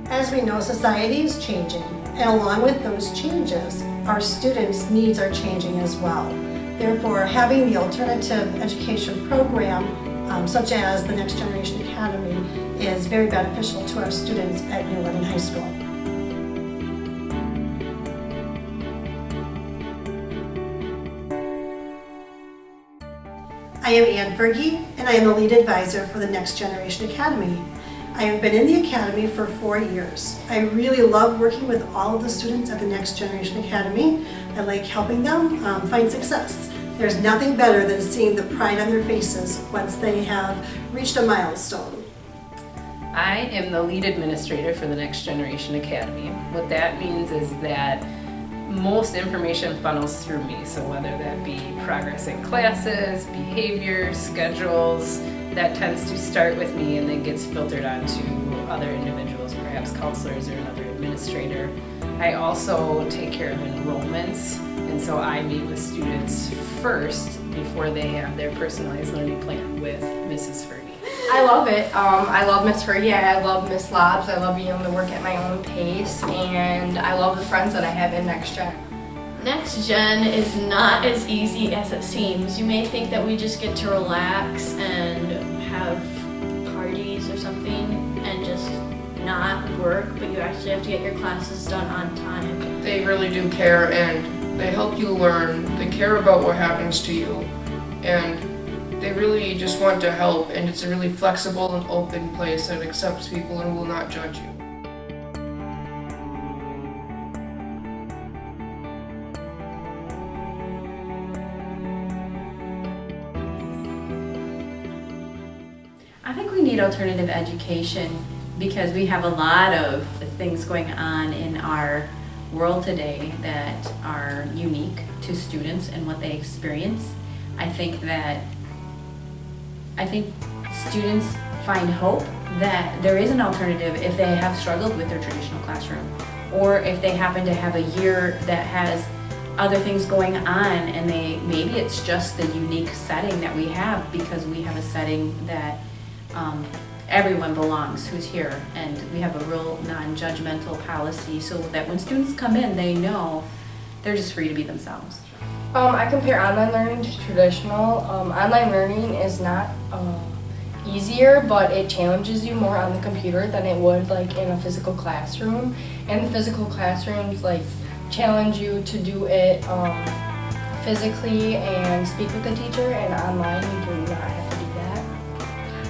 As we know, society is changing, and along with those changes, our students' needs are changing as well. Therefore, having the alternative education program, such as the Next Generation Academy, is very beneficial to our students at New London High School. I am Ann Fergie, and I am the lead advisor for the Next Generation Academy. I have been in the Academy for 4 years. I really love working with all of the students at the Next Generation Academy. I like helping them find success. There's nothing better than seeing the pride on their faces once they have reached a milestone. I am the lead administrator for the Next Generation Academy. What that means is that most information funnels through me, so whether that be progress in classes, behavior, schedules, that tends to start with me and then gets filtered on to other individuals, perhaps counselors or another administrator. I also take care of enrollments, and so I meet with students first before they have their personalized learning plan with Mrs. Fergie. I love it. I love Miss Fergie, I love Miss Lobbs, I love being able to work at my own pace, and I love the friends that I have in Next Gen. Next Gen is not as easy as it seems. You may think that we just get to relax and have parties or something and just not work, but you actually have to get your classes done on time. They really do care, and they help you learn. They care about what happens to you, and they really just want to help, and it's a really flexible and open place that accepts people and will not judge you. I think we need alternative education because we have a lot of things going on in our world today that are unique to students and what they experience. I think students find hope that there is an alternative if they have struggled with their traditional classroom, or if they happen to have a year that has other things going on and maybe it's just the unique setting that we have because we have a setting that everyone belongs who's here, and we have a real non-judgmental policy so that when students come in, they know they're just free to be themselves. I compare online learning to traditional. Online learning is not easier, but it challenges you more on the computer than it would like in a physical classroom. And the physical classrooms like challenge you to do it physically and speak with the teacher, and online you do not have to do that.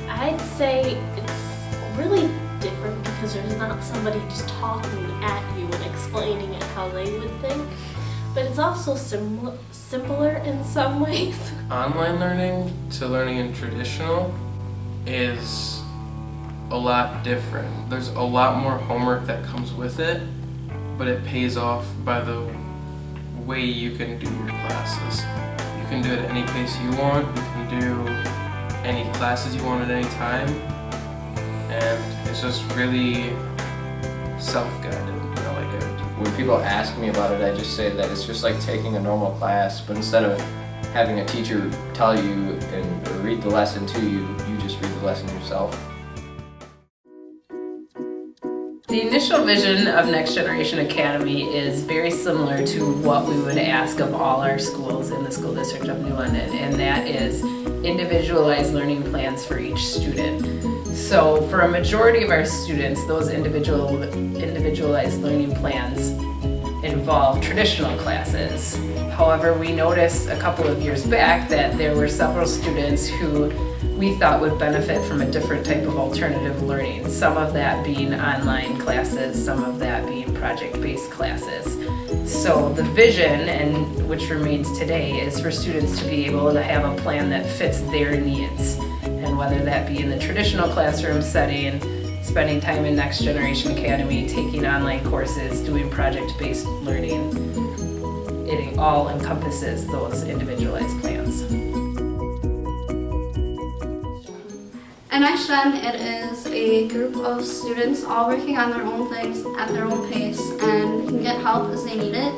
I'd say it's really different because there's not somebody just talking at you and explaining it how they would think, but it's also simpler in some ways. Online learning to learning in traditional is a lot different. There's a lot more homework that comes with it, but it pays off by the way you can do your classes. You can do it at any pace you want, you can do any classes you want at any time, and it's just really self-guided. I like it. When people ask me about it, I just say that it's just like taking a normal class, but instead of having a teacher tell you and or read the lesson to you, you just read the lesson yourself. The initial vision of Next Generation Academy is very similar to what we would ask of all our schools in the school district of New London, and that is individualized learning plans for each student. So for a majority of our students, those individualized learning plans involve traditional classes. However, we noticed a couple of years back that there were several students who we thought would benefit from a different type of alternative learning, some of that being online classes, some of that being project-based classes. So the vision, and which remains today, is for students to be able to have a plan that fits their needs. And whether that be in the traditional classroom setting, spending time in Next Generation Academy, taking online courses, doing project-based learning, it all encompasses those individualized plans. At Next Gen, it is a group of students all working on their own things at their own pace, and they can get help as they need it.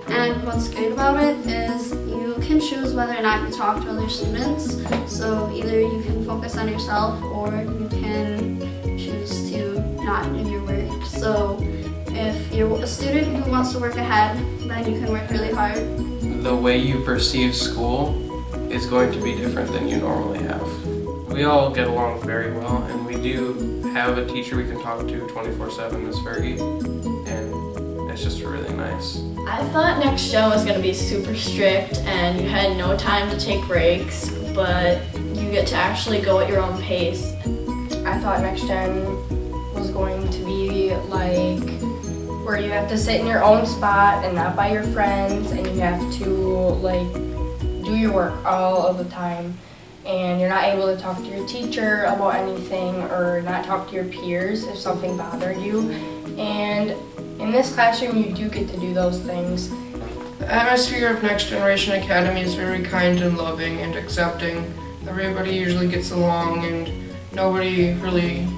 And what's great about it is you can choose whether or not you talk to other students. So either you can focus on yourself or you can choose to not do your work. So you're a student who wants to work ahead, then you can work really hard. The way you perceive school is going to be different than you normally have. We all get along very well, and we do have a teacher we can talk to 24/7, Miss Fergie, and it's just really nice. I thought Next Gen was going to be super strict and you had no time to take breaks, but you get to actually go at your own pace. I thought Next Gen was going to be like where you have to sit in your own spot and not by your friends, and you have to like do your work all of the time, and you're not able to talk to your teacher about anything or not talk to your peers if something bothered you. And in this classroom you do get to do those things. The atmosphere of Next Generation Academy is very kind and loving and accepting. Everybody usually gets along and nobody really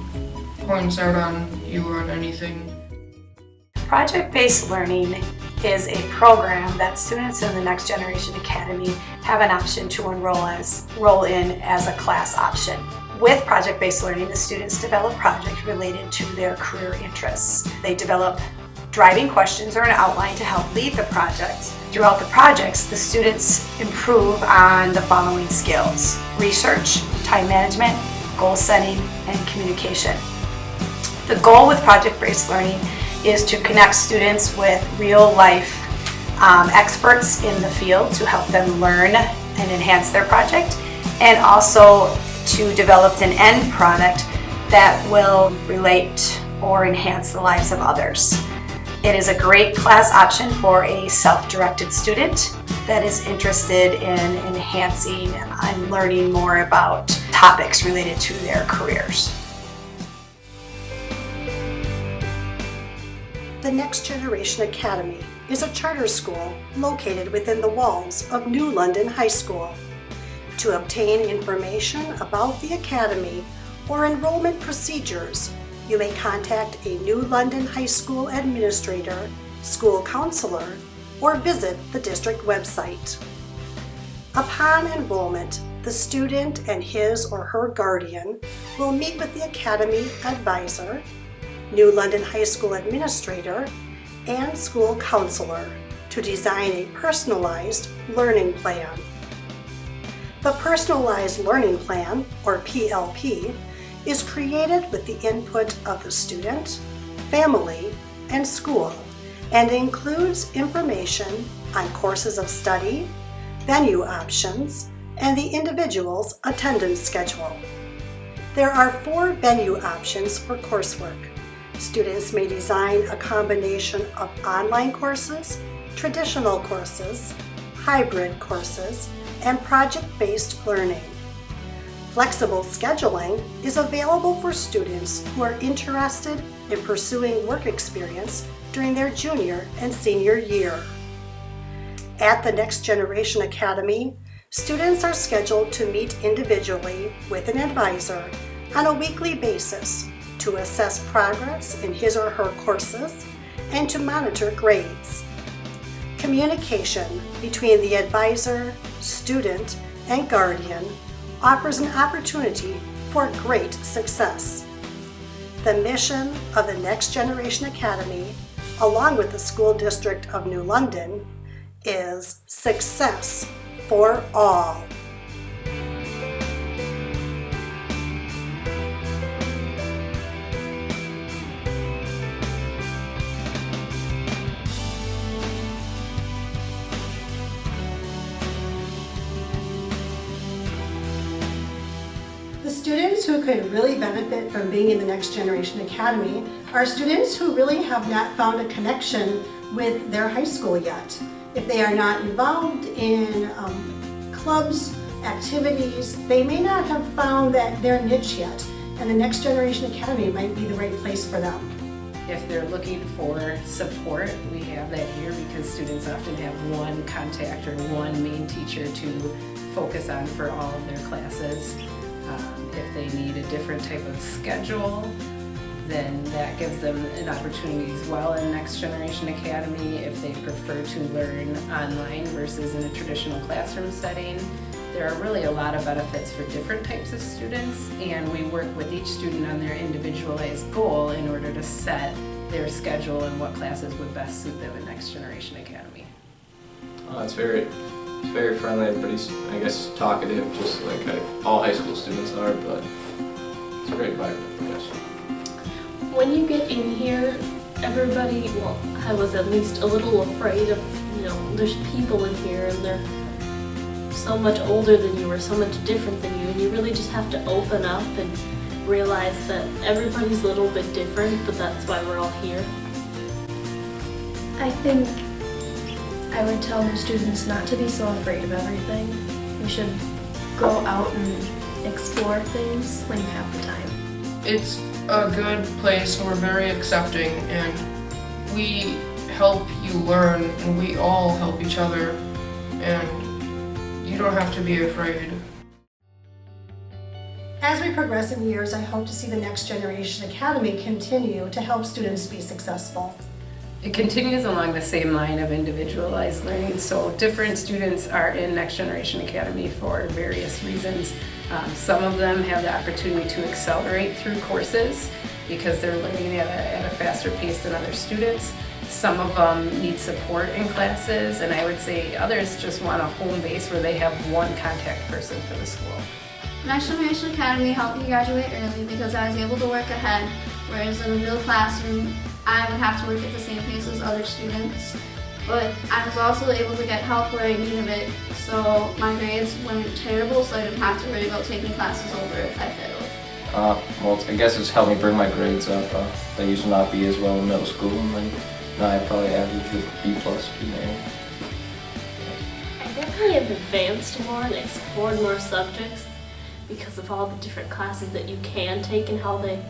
points out on you on anything. Project-based learning is a program that students in the Next Generation Academy have an option to enroll in as a class option. With project-based learning, the students develop projects related to their career interests. They develop driving questions or an outline to help lead the project. Throughout the projects, the students improve on the following skills: research, time management, goal setting, and communication. The goal with project-based learning is to connect students with real-life experts in the field to help them learn and enhance their project, and also to develop an end product that will relate or enhance the lives of others. It is a great class option for a self-directed student that is interested in enhancing and learning more about topics related to their careers. The Next Generation Academy is a charter school located within the walls of New London High School. To obtain information about the academy or enrollment procedures, you may contact a New London High School administrator, school counselor, or visit the district website. Upon enrollment, the student and his or her guardian will meet with the academy advisor, New London High School administrator, and school counselor to design a personalized learning plan. The Personalized Learning Plan, or PLP, is created with the input of the student, family, and school, and includes information on courses of study, venue options, and the individual's attendance schedule. There are 4 venue options for coursework. Students may design a combination of online courses, traditional courses, hybrid courses, and project-based learning. Flexible scheduling is available for students who are interested in pursuing work experience during their junior and senior year. At the Next Generation Academy, students are scheduled to meet individually with an advisor on a weekly basis to assess progress in his or her courses and to monitor grades. Communication between the advisor, student, and guardian offers an opportunity for great success. The mission of the Next Generation Academy, along with the School District of New London, is success for all. The students who could really benefit from being in the Next Generation Academy are students who really have not found a connection with their high school yet. If they are not involved in clubs, activities, they may not have found that their niche yet, and the Next Generation Academy might be the right place for them. If they're looking for support, we have that here because students often have one contact or one main teacher to focus on for all of their classes. If they need a different type of schedule, then that gives them an opportunity as well in Next Generation Academy. If they prefer to learn online versus in a traditional classroom setting, there are really a lot of benefits for different types of students, and we work with each student on their individualized goal in order to set their schedule and what classes would best suit them in Next Generation Academy. It's very friendly. Everybody's, I guess, talkative, just like all high school students are, but it's a great environment, I guess. When you get in here, everybody, well, I was at least a little afraid of, there's people in here and they're so much older than you or so much different than you, and you really just have to open up and realize that everybody's a little bit different, but that's why we're all here. I think I would tell new students not to be so afraid of everything. You should go out and explore things when you have the time. It's a good place and we're very accepting, and we help you learn and we all help each other, and you don't have to be afraid. As we progress in years, I hope to see the Next Generation Academy continue to help students be successful. It continues along the same line of individualized learning, so different students are in Next Generation Academy for various reasons. Some of them have the opportunity to accelerate through courses because they're learning at a faster pace than other students. Some of them need support in classes, and I would say others just want a home base where they have one contact person for the school. Next Generation Academy helped me graduate early because I was able to work ahead, whereas in a real classroom, I would have to work at the same pace as other students. But I was also able to get help where I needed it, so my grades weren't terrible, so I didn't have to worry about taking classes over if I failed. Well, I guess it's helped me bring my grades up. They used to not be as well in middle school, and then now I probably average with B+, B-. I definitely have advanced more and explored more subjects because of all the different classes that you can take and how they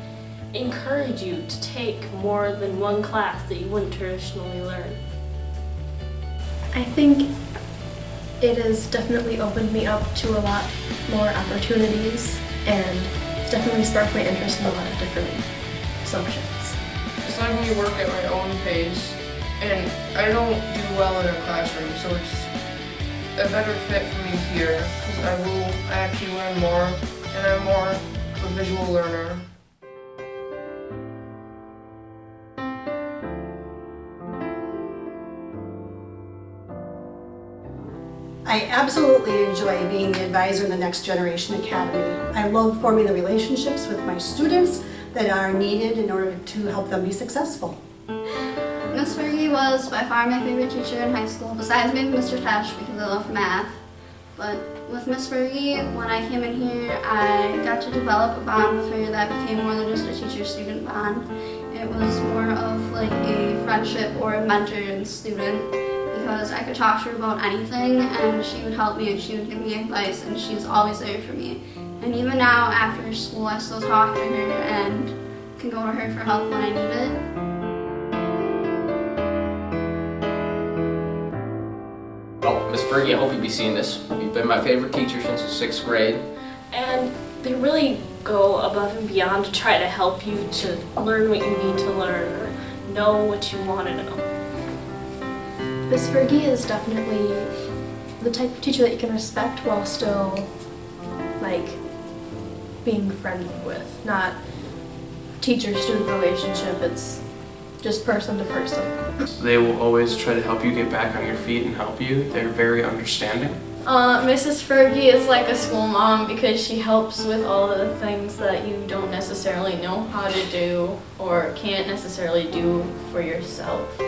encourage you to take more than one class that you wouldn't traditionally learn. I think it has definitely opened me up to a lot more opportunities, and it's definitely sparked my interest in a lot of different subjects. It's letting me work at my own pace, and I don't do well in a classroom, so it's a better fit for me here because I actually learn more, and I'm more of a visual learner. I absolutely enjoy being the advisor in the Next Generation Academy. I love forming the relationships with my students that are needed in order to help them be successful. Miss Fergie was by far my favorite teacher in high school, besides maybe Mr. Tesh because I love math. But with Miss Fergie, when I came in here, I got to develop a bond with her that became more than just a teacher-student bond. It was more of like a friendship or a mentor and student, because I could talk to her about anything and she would help me and she would give me advice, and she's always there for me. And even now after school, I still talk to her and can go to her for help when I need it. Well, Miss Fergie, I hope you'll be seeing this. You've been my favorite teacher since the 6th grade. And they really go above and beyond to try to help you to learn what you need to learn or know what you want to know. Miss Fergie is definitely the type of teacher that you can respect while still, like, being friendly with. Not teacher-student relationship, it's just person to person. They will always try to help you get back on your feet and help you. They're very understanding. Mrs. Fergie is like a school mom because she helps with all of the things that you don't necessarily know how to do or can't necessarily do for yourself.